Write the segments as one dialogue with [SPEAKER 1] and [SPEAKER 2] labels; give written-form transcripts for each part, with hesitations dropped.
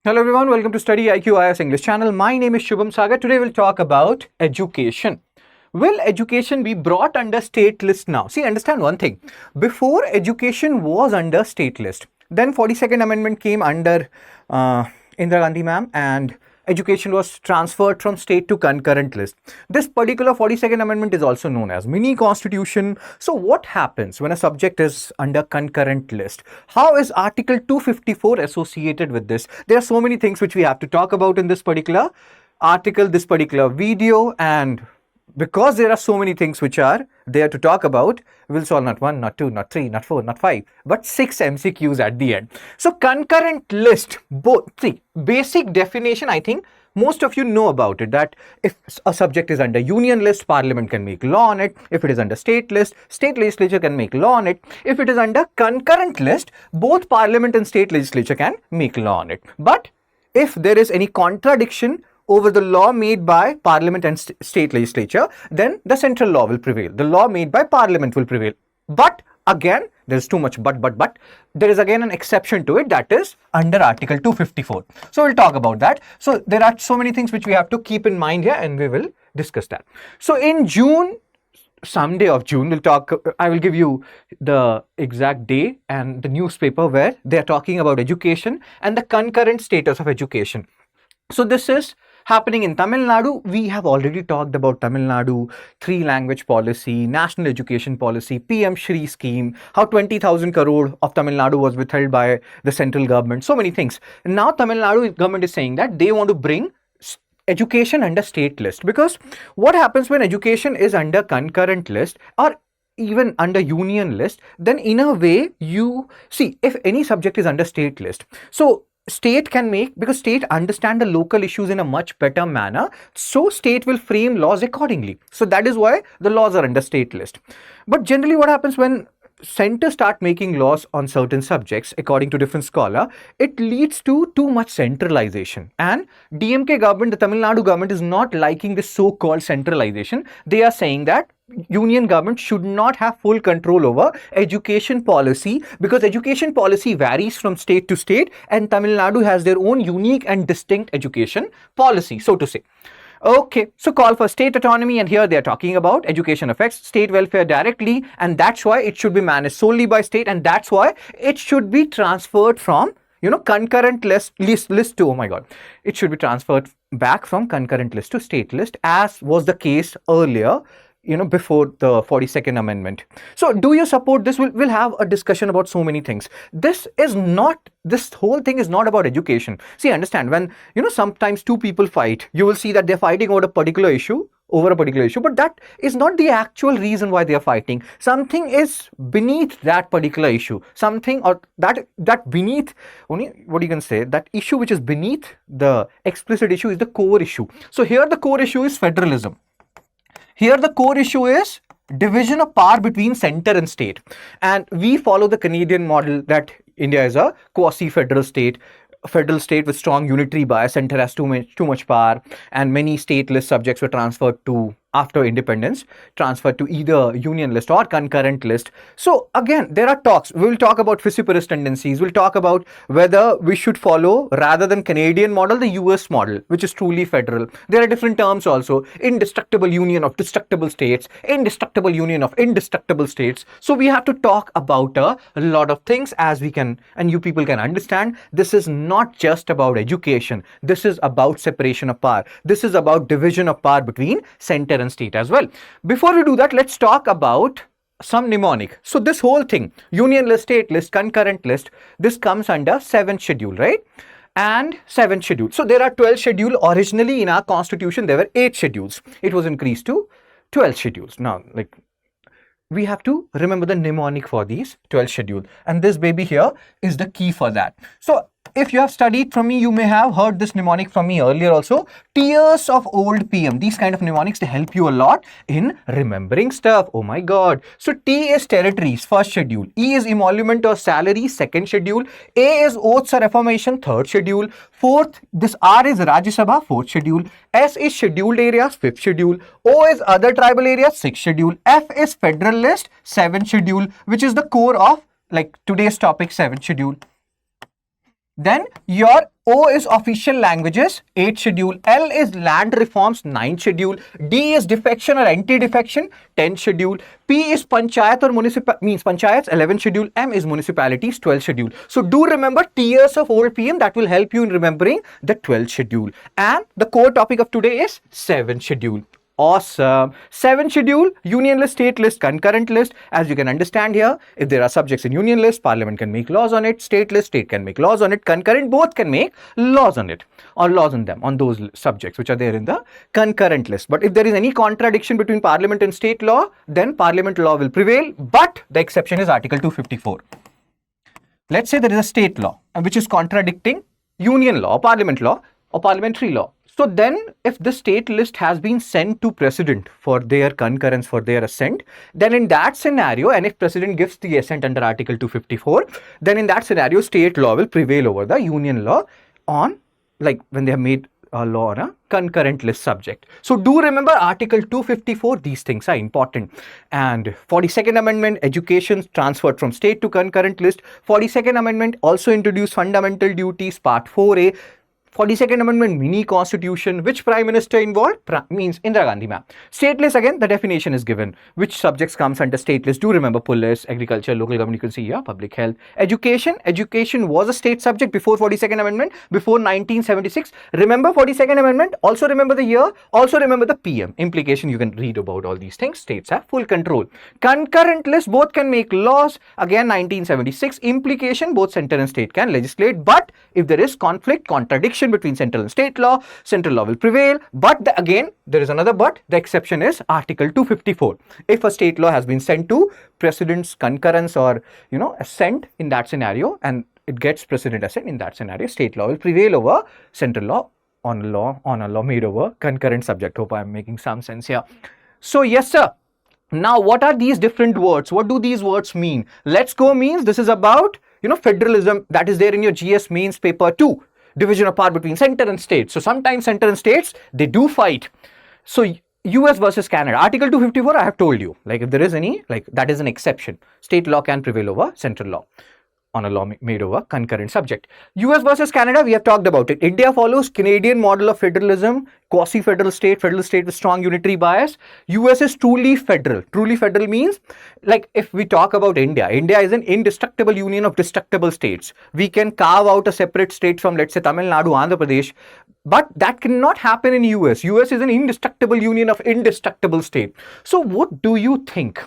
[SPEAKER 1] Hello everyone, welcome to StudyIQ IAS English channel. My name is Shubham Sagar. Today we'll talk about education. Will education be brought under state list now? See, understand one thing. Before, education was under state list. Then 42nd Amendment came under Indira Gandhi ma'am, and education was transferred from state to concurrent list. This particular 42nd Amendment is also known as mini constitution. So what happens when a subject is under concurrent list? How is Article 254 associated with this? There are so many things which we have to talk about in this particular article, this particular video, and because there are so many things which are there to talk about, we'll solve not 1, not 2, not 3, not 4, not 5, but 6 MCQs at the end. So concurrent list, both, see, basic definition, I think most of you know about it, that if a subject is under union list, parliament can make law on it. If it is under state list, state legislature can make law on it. If it is under concurrent list, both parliament and state legislature can make law on it. But if there is any contradiction over the law made by parliament and state legislature, then the central law will prevail. The law made by parliament will prevail. But again, there's too much but. There is again an exception to it, that is under Article 254. So we'll talk about that. So there are so many things which we have to keep in mind here, and we will discuss that. So in June, someday of June, I will give you the exact day and the newspaper where they are talking about education and the concurrent status of education. So this is happening in Tamil Nadu. We have already talked about Tamil Nadu, 3-language policy, national education policy, PM Shri scheme, how 20,000 crore of Tamil Nadu was withheld by the central government, so many things. Now Tamil Nadu government is saying that they want to bring education under state list, because what happens when education is under concurrent list or even under union list, then in a way you see, if any subject is under state list, so state can make, because state understand the local issues in a much better manner, so state will frame laws accordingly. So that is why the laws are under state list. But generally what happens when center start making laws on certain subjects, according to different scholar, it leads to too much centralization. And DMK government, the Tamil Nadu government, is not liking this so-called centralization. They are saying that union government should not have full control over education policy, because education policy varies from state to state, and Tamil Nadu has their own unique and distinct education policy, so to say. Okay, so call for state autonomy, and here they are talking about education affects state welfare directly, and that's why it should be managed solely by state, and that's why it should be transferred from, concurrent list to, oh my god, it should be transferred back from concurrent list to state list, as was the case earlier, before the 42nd Amendment. So do you support this? We'll have a discussion about so many things. This whole thing is not about education. See, understand, when, sometimes two people fight, you will see that they're fighting over a particular issue, but that is not the actual reason why they are fighting. Something is beneath that particular issue. Something, or that beneath, only what you can say, that issue which is beneath the explicit issue is the core issue. So here the core issue is federalism. Here the core issue is division of power between center and state. And we follow the Canadian model that India is a quasi-federal state, with strong unitary bias. Center has too much power, and many state list subjects were transferred to, after independence, transferred to either union list or concurrent list. So again, there are talks. We'll talk about vociferous tendencies. We'll talk about whether we should follow, rather than Canadian model, the US model, which is truly federal. There are different terms also: indestructible union of destructible states, indestructible union of indestructible states. So we have to talk about a lot of things, as we can, and you people can understand, this is not just about education. This is about separation of power. This is about division of power between center and state as well. Before we do that, let's talk about some mnemonic. So this whole thing, union list, state list, concurrent list, this comes under 7th schedule, right? And 7th schedule. So there are 12 schedules. Originally in our constitution, there were 8 schedules. It was increased to 12 schedules. Now, we have to remember the mnemonic for these 12 schedules. And this baby here is the key for that. So if you have studied from me, you may have heard this mnemonic from me earlier also. Tears of old PM. These kind of mnemonics, they help you a lot in remembering stuff. Oh my god. So T is territories, 1st schedule. E is emolument or salary, 2nd schedule. A is oaths or affirmation, 3rd schedule. 4th, this R is Rajya Sabha, 4th schedule. S is scheduled areas, 5th schedule. O is other tribal areas, 6th schedule. F is federal list, 7th schedule, which is the core of today's topic, 7th schedule. Then your O is official languages, 8th schedule. L is land reforms, 9th schedule. D is defection or anti-defection, 10th schedule. P is panchayat or municipal, means panchayats, 11th schedule. M is municipalities, 12th schedule. So do remember tiers of old PM. That will help you in remembering the 12th schedule. And the core topic of today is 7th schedule. Awesome. 7th schedule, union list, state list, concurrent list. As you can understand here, if there are subjects in union list, parliament can make laws on it. State list, state can make laws on it. Concurrent, both can make laws on it, or laws on them, on those subjects which are there in the concurrent list. But if there is any contradiction between parliament and state law, then parliament law will prevail. But the exception is Article 254. Let's say there is a state law which is contradicting union law, parliament law, or parliamentary law. So then if the state list has been sent to president for their concurrence, for their assent, then in that scenario, and if president gives the assent under Article 254, then in that scenario, state law will prevail over the union law on, like when they have made a law on a concurrent list subject. So do remember Article 254, these things are important. And 42nd Amendment, education transferred from state to concurrent list. 42nd Amendment also introduced fundamental duties, Part 4A. 42nd Amendment mini constitution. Which prime minister involved? Means Indira Gandhi ma'am. State list, again the definition is given. Which subjects comes under state list? Do remember police, agriculture, local government, you can see here, public health. Education was a state subject before 42nd Amendment, before 1976. Remember 42nd Amendment, also remember the year, also remember the PM. Implication, you can read about all these things. States have full control. Concurrent list, both can make laws. Again 1976. Implication, both center and state can legislate, but if there is conflict, contradiction between central and state law, central law will prevail. But again, there is another but. The exception is Article 254. If a state law has been sent to president's concurrence or assent in that scenario, and it gets president assent in that scenario, state law will prevail over central law on a law made over concurrent subject. Hope I am making some sense here. So yes sir. Now what are these different words? What do these words mean? Let's go means this is about federalism, that is there in your GS mains paper 2. Division of power between center and state. So sometimes center and states, they do fight. So US versus Canada, Article 254, I have told you, like if there is any, like that is an exception. State law can prevail over central law on a law made over concurrent subject. US versus Canada, we have talked about it. India follows Canadian model of federalism, quasi-federal state with strong unitary bias. US is truly federal. Truly federal means, like if we talk about India is an indestructible union of destructible states. We can carve out a separate state from, let's say, Tamil Nadu, Andhra Pradesh, but that cannot happen in US. US is an indestructible union of indestructible state. So what do you think?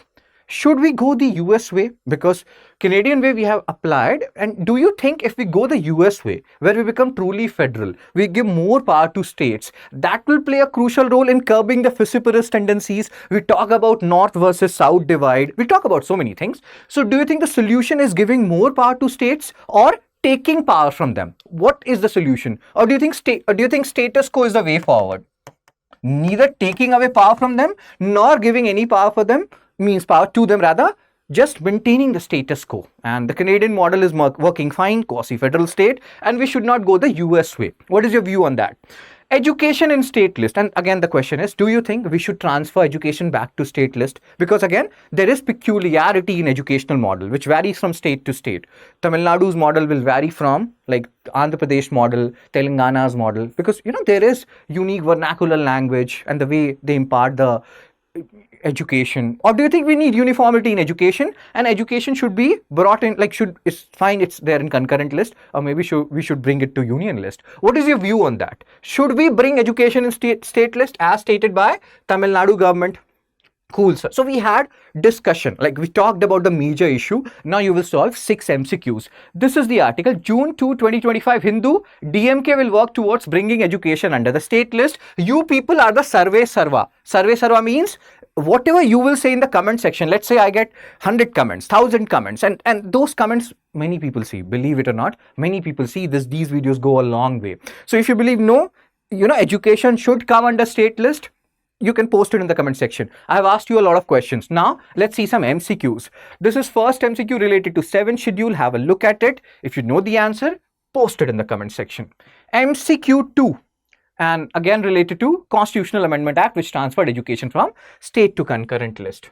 [SPEAKER 1] Should we go the US way? Because Canadian way we have applied. And do you think if we go the US way, where we become truly federal, we give more power to states, that will play a crucial role in curbing the vociferous tendencies? We talk about North versus South divide. We talk about so many things. So do you think the solution is giving more power to states or taking power from them? What is the solution? Or do you think status quo is the way forward? Neither taking away power from them nor giving any power for them, means power to them, rather just maintaining the status quo. And the Canadian model is working fine, quasi-federal state, and we should not go the US way. What is your view on that? Education in state list, and again the question is, do you think we should transfer education back to state list? Because again, there is peculiarity in educational model which varies from state to state. Tamil Nadu's model will vary from like Andhra Pradesh model, Telangana's model, because there is unique vernacular language and the way they impart the education. Or do you think we need uniformity in education, and education should be brought in, like it's fine, it's there in concurrent list, or maybe we should bring it to union list? What is your view on that? Should we bring education in state list as stated by Tamil Nadu government? Cool, sir. So we had discussion, like we talked about the major issue. Now you will solve 6 MCQs. This is the article, June 2, 2025, Hindu. DMK will work towards bringing education under the state list. You people are the survey sarva. Survey sarva means whatever you will say in the comment section. Let's say I get 100 comments, 1000 comments, and those comments many people see. Believe it or not, many people see this. These videos go a long way. So if you believe no, education should come under state list, you can post it in the comment section. I have asked you a lot of questions. Now, let's see some MCQs. This is first MCQ related to 7th schedule. Have a look at it. If you know the answer, post it in the comment section. MCQ 2. And again related to Constitutional Amendment Act, which transferred education from state to concurrent list.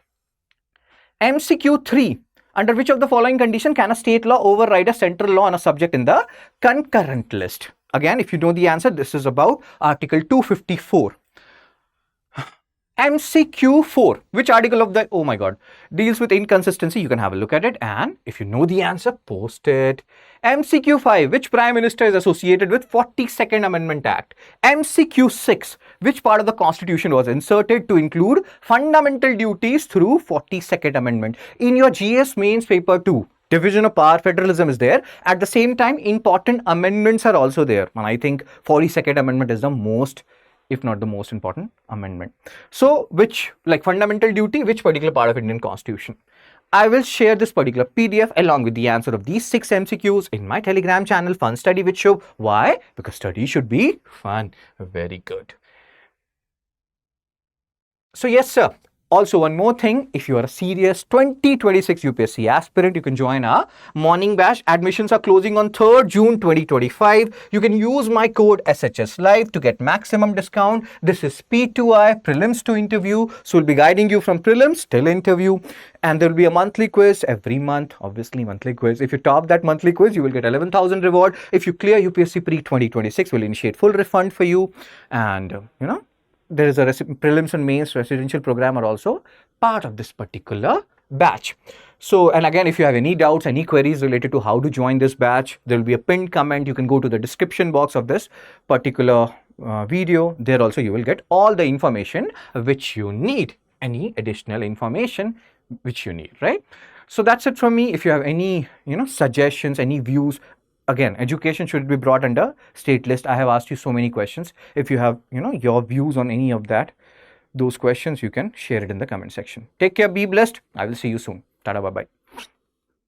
[SPEAKER 1] MCQ 3. Under which of the following condition can a state law override a central law on a subject in the concurrent list? Again, if you know the answer, this is about Article 254. MCQ 4, which article of the, oh my god, deals with inconsistency? You can have a look at it, and if you know the answer, post it. MCQ 5, which prime minister is associated with 42nd Amendment Act? MCQ 6, which part of the constitution was inserted to include fundamental duties through 42nd Amendment? In your GS mains paper 2, division of power, federalism is there. At the same time, important amendments are also there, and I think 42nd Amendment is the most, if not the most important amendment. So which, like fundamental duty, which particular part of Indian Constitution? I will share this particular PDF along with the answer of these 6 MCQs in my Telegram channel, Fun Study with Shubh. Why? Because study should be fun. Very good. So yes, sir. Also, one more thing, if you are a serious 2026 UPSC aspirant, you can join our morning batch. Admissions are closing on 3rd June 2025. You can use my code SHS Live to get maximum discount. This is P2I, prelims to interview. So we'll be guiding you from prelims till interview. And there will be a monthly quiz every month, obviously monthly quiz. If you top that monthly quiz, you will get 11,000 reward. If you clear UPSC pre 2026, we'll initiate full refund for you. And, there is a prelims and mains residential program are also part of this particular batch. So, and again, if you have any doubts, any queries related to how to join this batch, there will be a pinned comment. You can go to the description box of this particular video. There also you will get all the information which you need, any additional information which you need, right? So that's it from me. If you have any, suggestions, any views, again, education should be brought under state list. I have asked you so many questions. If you have, your views on any of that, those questions, you can share it in the comment section. Take care, be blessed. I will see you soon. Tada, bye-bye.